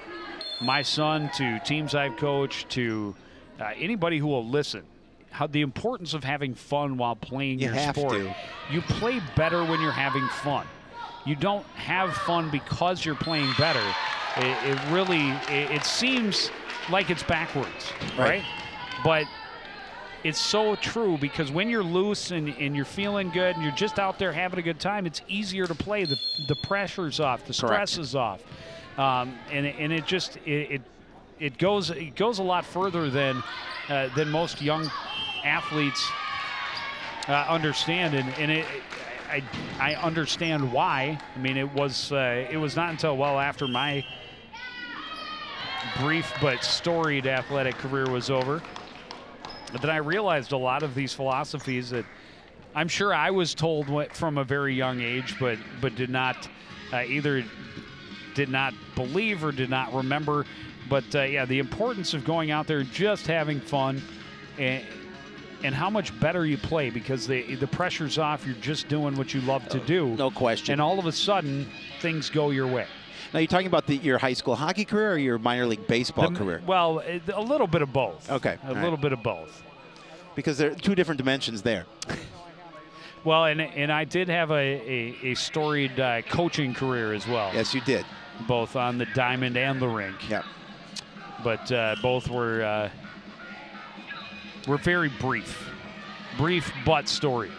my son, to teams I've coached, to anybody who will listen, how the importance of having fun while playing your sport. You play better when you're having fun. You don't have fun because you're playing better. It seems like it's backwards, right? But it's so true, because when you're loose and you're feeling good and you're just out there having a good time, it's easier to play. The pressure's off, the stress is off, and it goes a lot further than most young athletes understand, and I understand why. I mean, it was not until well after my brief but storied athletic career was over that I realized a lot of these philosophies that I'm sure I was told from a very young age, but did not either did not believe or did not remember. But yeah, the importance of going out there, just having fun, and how much better you play because the pressure's off. You're just doing what you love to do. No question. And all of a sudden, things go your way. Now, you're talking about your high school hockey career or your minor league baseball career? Well, a little bit of both. Okay. A little bit of both. Because there are two different dimensions there. Well, and I did have a storied coaching career as well. Yes, you did. Both on the diamond and the rink. Yeah. But both were very brief but storied.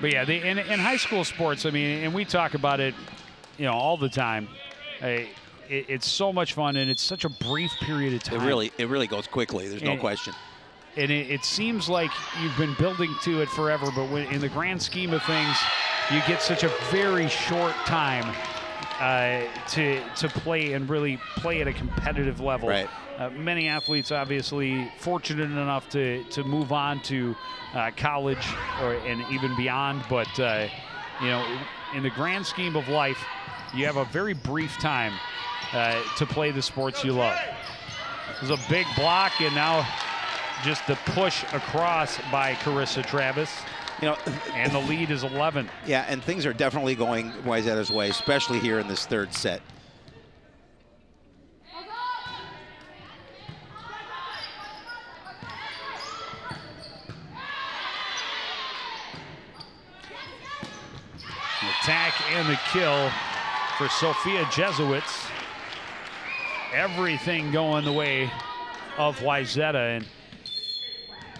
But yeah, in high school sports, I mean, and we talk about it, all the time. It's so much fun, and it's such a brief period of time. It really goes quickly. There's no question. And it seems like you've been building to it forever, but in the grand scheme of things, you get such a very short time to play and really play at a competitive level. Right. Many athletes, obviously, fortunate enough to move on to college and even beyond. But in the grand scheme of life, you have a very brief time to play the sports you love. There's a big block, and now just the push across by Carissa Travis. And the lead is 11. Yeah, and things are definitely going Wayzata's way, especially here in this third set. Attack and the kill for Sophia Jesuits. Everything going the way of Wayzata. And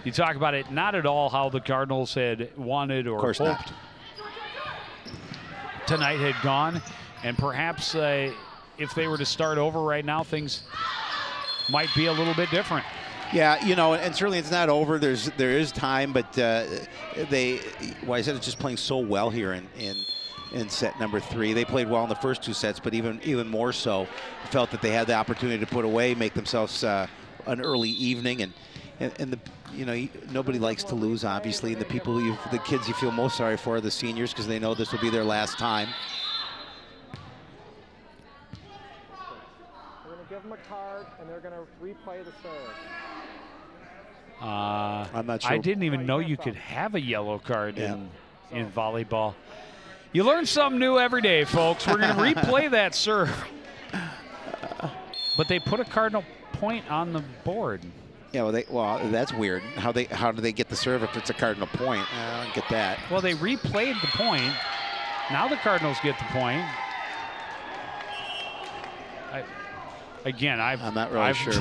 you talk about it, not at all how the Cardinals had wanted or hoped not. Tonight had gone. And perhaps if they were to start over right now, things might be a little bit different. Yeah, and certainly it's not over. There is time, but Wayzata's just playing so well here in set number 3. They played well in the first 2 sets, but even more so, felt that they had the opportunity to put away, make themselves an early evening, and nobody likes to lose, obviously. And the kids you feel most sorry for are the seniors because they know this will be their last time. We're going to give them a card, and they're going to replay the serve. I'm not sure. I didn't even know you could have a yellow card in volleyball. You learn something new every day, folks. We're going to replay that serve. But they put a cardinal point on the board. Yeah, well, that's weird. How do they get the serve if it's a cardinal point? I don't get that. Well, they replayed the point. Now the Cardinals get the point. I'm not really sure.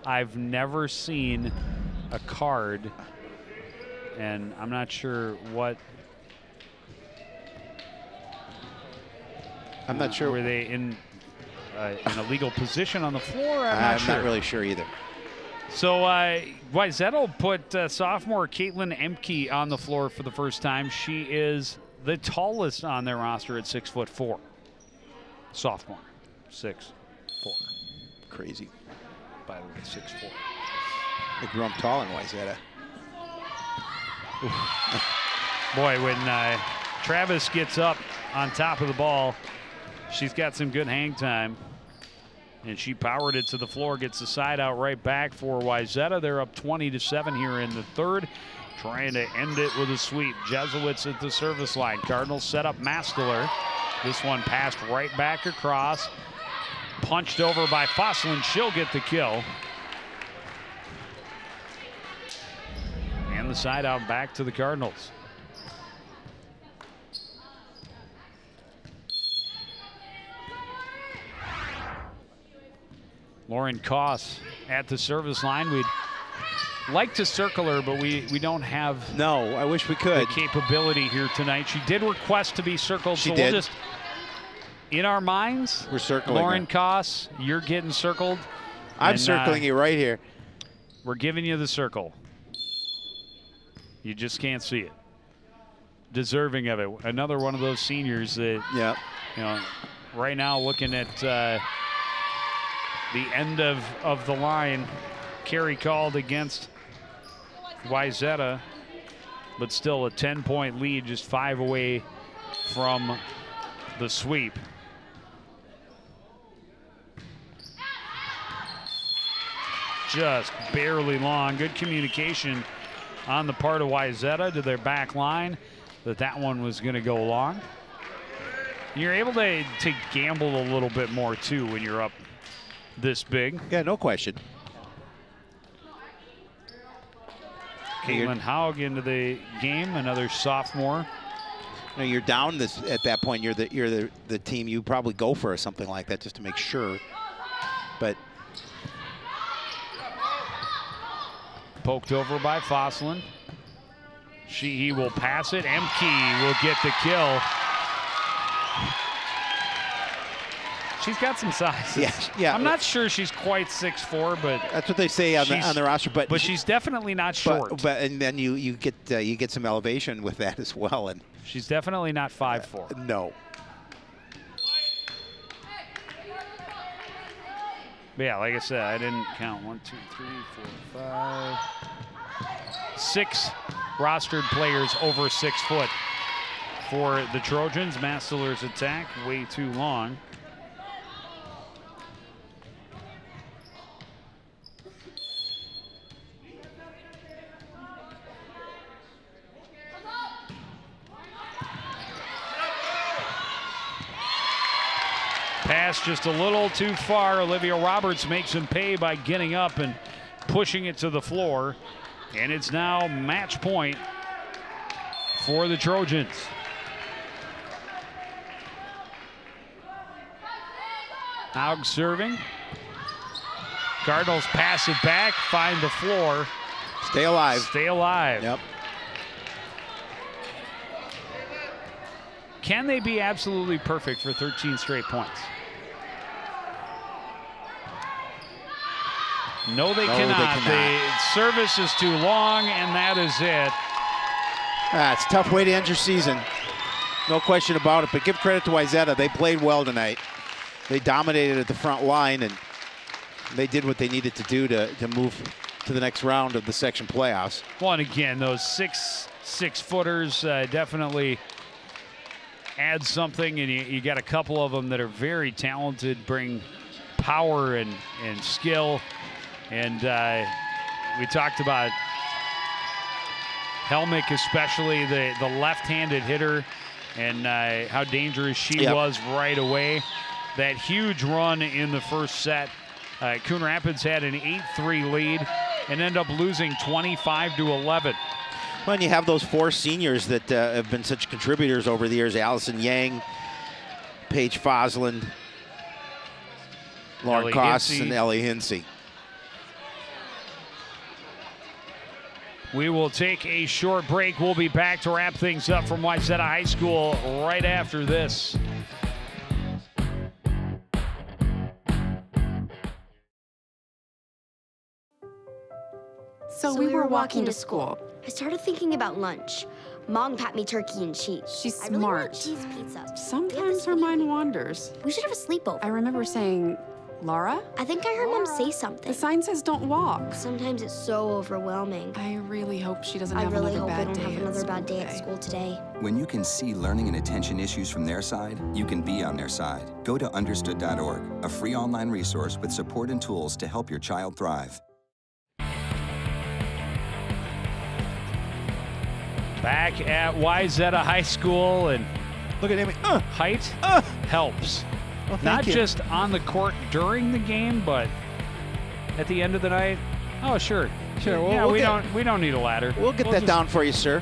I've never seen a card, and I'm not sure what. I'm not sure. Were they in a legal position on the floor? I'm not really sure either. So Wayzata will put sophomore Caitlin Emke on the floor for the first time. She is the tallest on their roster at 6'4". Sophomore, 6'4". Crazy. By the way, 6'4". They grew up tall in Wayzata. Boy, when Travis gets up on top of the ball, she's got some good hang time. And she powered it to the floor, gets the side out right back for Wayzata. They're up 20-7 here in the third. Trying to end it with a sweep. Jesuits at the service line. Cardinals set up Masteler. This one passed right back across. Punched over by Fosslin. She'll get the kill. And the side out back to the Cardinals. Lauren Koss at the service line. We'd like to circle her, but we don't have no, I wish we could. The capability here tonight. She did request to be circled. She so did. We'll just, in our minds, we're circling Lauren her. Koss, you're getting circled. I'm circling you right here. We're giving you the circle. You just can't see it. Deserving of it. Another one of those seniors that, right now looking at the end of the line. Carry called against Wayzata, but still a 10-point lead, just 5 away from the sweep. just barely long. Good communication on the part of Wayzata to their back line that one was going to go long. You're able to gamble a little bit more too when you're up this big. Yeah, no question. Caitlin Haug into the game, another sophomore. You know, you're down at that point. You're the team. You probably go for something like that just to make sure. But poked over by Fosslin. He will pass it. Emke will get the kill. She's got some size. Yeah. I'm not sure she's quite 6'4", but that's what they say on the roster. But she's definitely not short. And then you get some elevation with that as well. And she's definitely not 5'4". No. But yeah, like I said, I didn't count 1, 2, 3, 4, 5, 6 rostered players over 6 foot for the Trojans. Massillers attack way too long. Pass just a little too far. Olivia Roberts makes him pay by getting up and pushing it to the floor. And it's now match point for the Trojans. Haug serving. Cardinals pass it back, find the floor. Stay alive. Stay alive. Yep. Can they be absolutely perfect for 13 straight points? No, they cannot. The service is too long, and that is it. It's a tough way to end your season. No question about it, but give credit to Wayzata. They played well tonight. They dominated at the front line, and they did what they needed to do to move to the next round of the section playoffs. Well, and again, those six-footers definitely add something, and you got a couple of them that are very talented, bring power and skill. And we talked about Helmick, especially the left-handed hitter, and how dangerous she was right away. That huge run in the first set. Coon Rapids had an 8-3 lead and ended up losing 25-11. Well, and you have those 4 seniors that have been such contributors over the years: Allison Yang, Paige Fosland, Lauren Koss, and Ellie Hinsey. We will take a short break. We'll be back to wrap things up from Wayzata High School right after this. So we were walking to school. I started thinking about lunch. Mom packed me turkey and cheese. She's I really smart. want cheese pizza. Sometimes her mind wanders. We should have a sleepover. I remember saying, Laura? I think I heard Mom say something. The sign says don't walk. Sometimes it's so overwhelming. I really hope she doesn't I have really another hope I bad don't day have at another school bad day at today. school today. When you can see learning and attention issues from their side, you can be on their side. Go to understood.org, a free online resource with support and tools to help your child thrive. Back at Wayzata High School, and look at Amy. Height helps. Well, not you. Just on the court during the game, but at the end of the night. Oh, sure. Well, yeah, we don't need a ladder. We'll get that down for you, sir.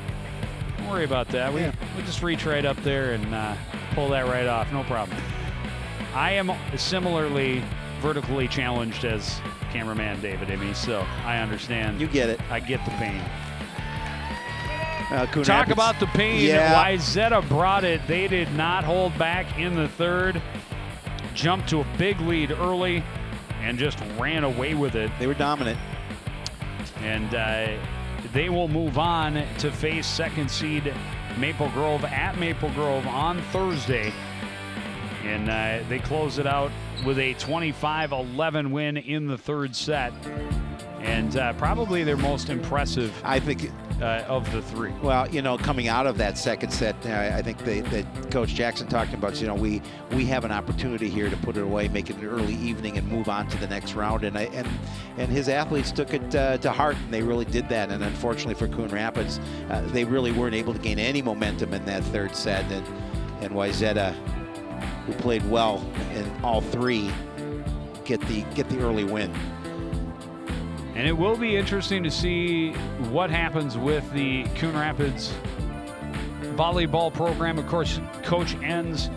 Don't worry about that. We'll just reach right up there and pull that right off. No problem. I am similarly vertically challenged as cameraman David Immy, so I understand. You get it. I get the pain. Coon Talk Rapids. about the pain. Yeah. Wayzata brought it. They did not hold back in the third. Jumped to a big lead early and just ran away with it. They were dominant. And they will move on to face second seed Maple Grove at Maple Grove on Thursday. And they close it out with a 25-11 win in the third set. And probably their most impressive. I think of the three. Well, you know, coming out of that second set, I think that Coach Jackson talked about, you know, we have an opportunity here to put it away, make it an early evening, and move on to the next round. And his athletes took it to heart, and they really did that. And unfortunately for Coon Rapids, they really weren't able to gain any momentum in that third set. And Wayzata, who played well in all three, get the early win. And it will be interesting to see what happens with the Coon Rapids volleyball program. Of course, Coach Enns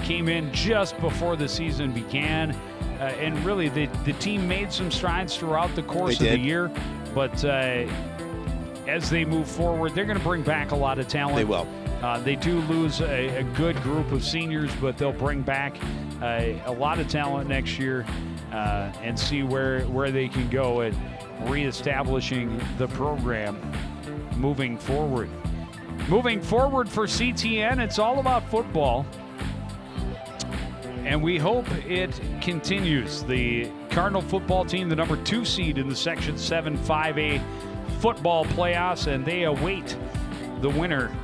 came in just before the season began. And really, the team made some strides throughout the course of the year. But as they move forward, they're going to bring back a lot of talent. They will. They do lose a good group of seniors, but they'll bring back a lot of talent next year and see where they can go at reestablishing the program moving forward. Moving forward for CTN, it's all about football. And we hope it continues. The Cardinal football team, the number 2 seed in the Section 7 5A football playoffs, and they await the winner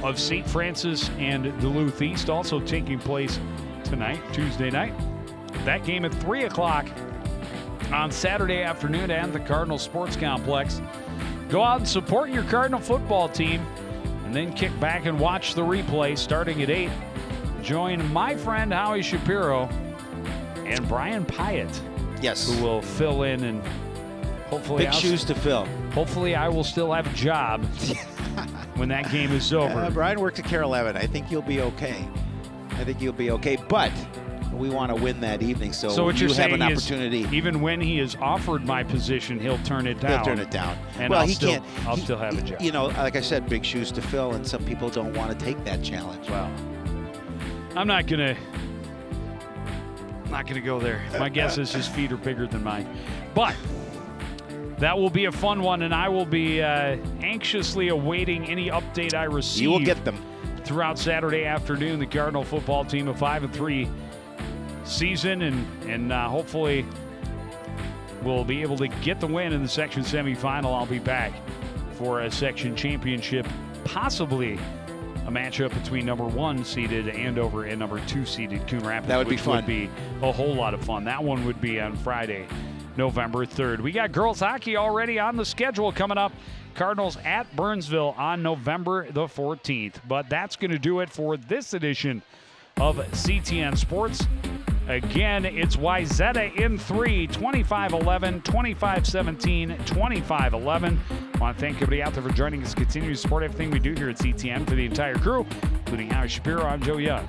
of St. Francis and Duluth East, also taking place tonight, Tuesday night. That game at 3 o'clock on Saturday afternoon at the Cardinal Sports Complex. Go out and support your Cardinal football team, and then kick back and watch the replay starting at 8. Join my friend Howie Shapiro and Brian Pyatt. Yes. Who will fill in, and hopefully big shoes to fill. Hopefully I will still have a job when that game is over. Brian worked at Carroll Levin. I think you'll be okay. I think you'll be okay, but we want to win that evening, so what you you're have saying an opportunity. Is, even when he is offered my position, he'll turn it down. He'll turn it down. And well, I'll still have a job. You know, like I said, big shoes to fill, and some people don't want to take that challenge. Well, I'm not gonna go there. My guess is his feet are bigger than mine, but that will be a fun one, and I will be anxiously awaiting any update I receive. You will get them throughout Saturday afternoon. The Cardinal football team, a 5-3 season, and hopefully we'll be able to get the win in the section semifinal. I'll be back for a section championship, possibly a matchup between number 1 seeded Andover and number 2 seeded Coon Rapids. That would be fun. Would be a whole lot of fun. That one would be on Friday, November 3rd. We got girls hockey already on the schedule coming up. Cardinals at Burnsville on November the 14th. But that's going to do it for this edition of CTN Sports. Again, it's Wayzata in 3, 25-11, 25-17, 25-11. I want to thank everybody out there for joining us. Continue to support everything we do here at CTN. For the entire crew, including Howie Shapiro, I'm Joe Young.